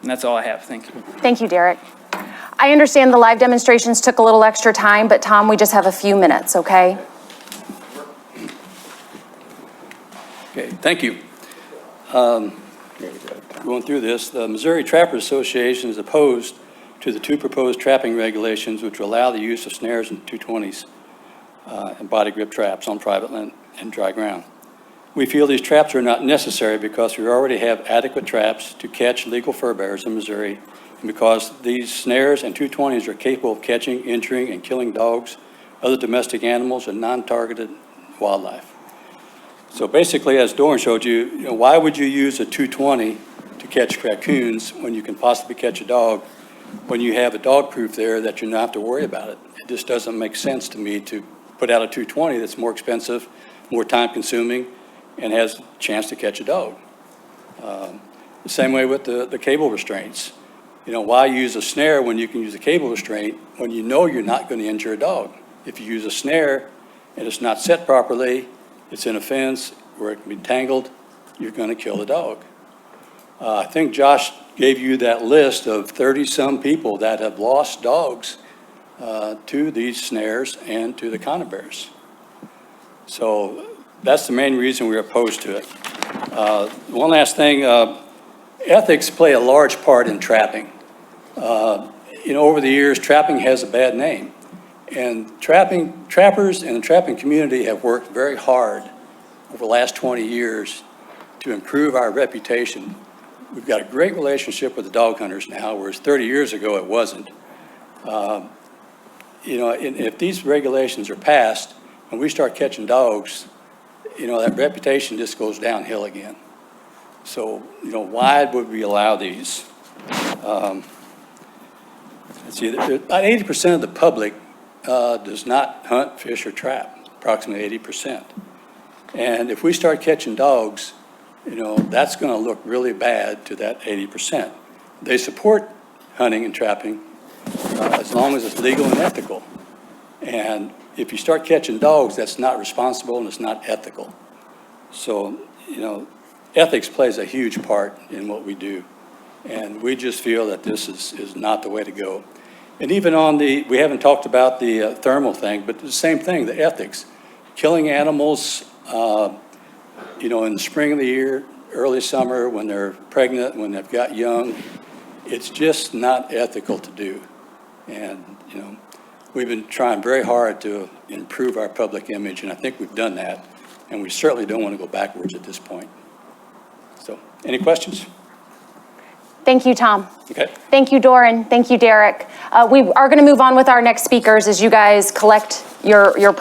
And that's all I have. Thank you. Thank you, Derek. I understand the live demonstrations took a little extra time, but Tom, we just have a few minutes, okay? Okay, thank you. Going through this, the Missouri Trappers Association is opposed to the two proposed trapping regulations which will allow the use of snares and 220s and body grip traps on private land and dry ground. We feel these traps are not necessary because we already have adequate traps to catch legal fur bearers in Missouri, and because these snares and 220s are capable of catching, injuring, and killing dogs, other domestic animals, and non-targeted wildlife. So basically, as Doran showed you, why would you use a 220 to catch raccoons when you can possibly catch a dog, when you have a dog proof there that you don't have to worry about it? It just doesn't make sense to me to put out a 220 that's more expensive, more time-consuming, and has a chance to catch a dog. The same way with the cable restraints. Why use a snare when you can use a cable restraint when you know you're not going to injure a dog? If you use a snare and it's not set properly, it's in a fence where it can be tangled, you're going to kill the dog. I think Josh gave you that list of 30-some people that have lost dogs to these snares and to the conibears. So that's the main reason we're opposed to it. One last thing, ethics play a large part in trapping. Over the years, trapping has a bad name. And trappers and the trapping community have worked very hard over the last 20 years to improve our reputation. We've got a great relationship with the dog hunters now, whereas 30 years ago it wasn't. If these regulations are passed and we start catching dogs, that reputation just goes downhill again. So, why would we allow these? Let's see, about 80% of the public does not hunt, fish, or trap, approximately 80%. And if we start catching dogs, that's going to look really bad to that 80%. They support hunting and trapping as long as it's legal and ethical. And if you start catching dogs, that's not responsible and it's not ethical. So, ethics plays a huge part in what we do. And we just feel that this is not the way to go. And even we haven't talked about the thermal thing, but the same thing, the ethics. Killing animals, in the spring of the year, early summer, when they're pregnant, when they've got young, it's just not ethical to do. And, we've been trying very hard to improve our public image, and I think we've done that. And we certainly don't want to go backwards at this point. So, any questions? Thank you, Tom. Okay. Thank you, Doran. Thank you, Derek. We are going to move on with our next speakers as you guys collect your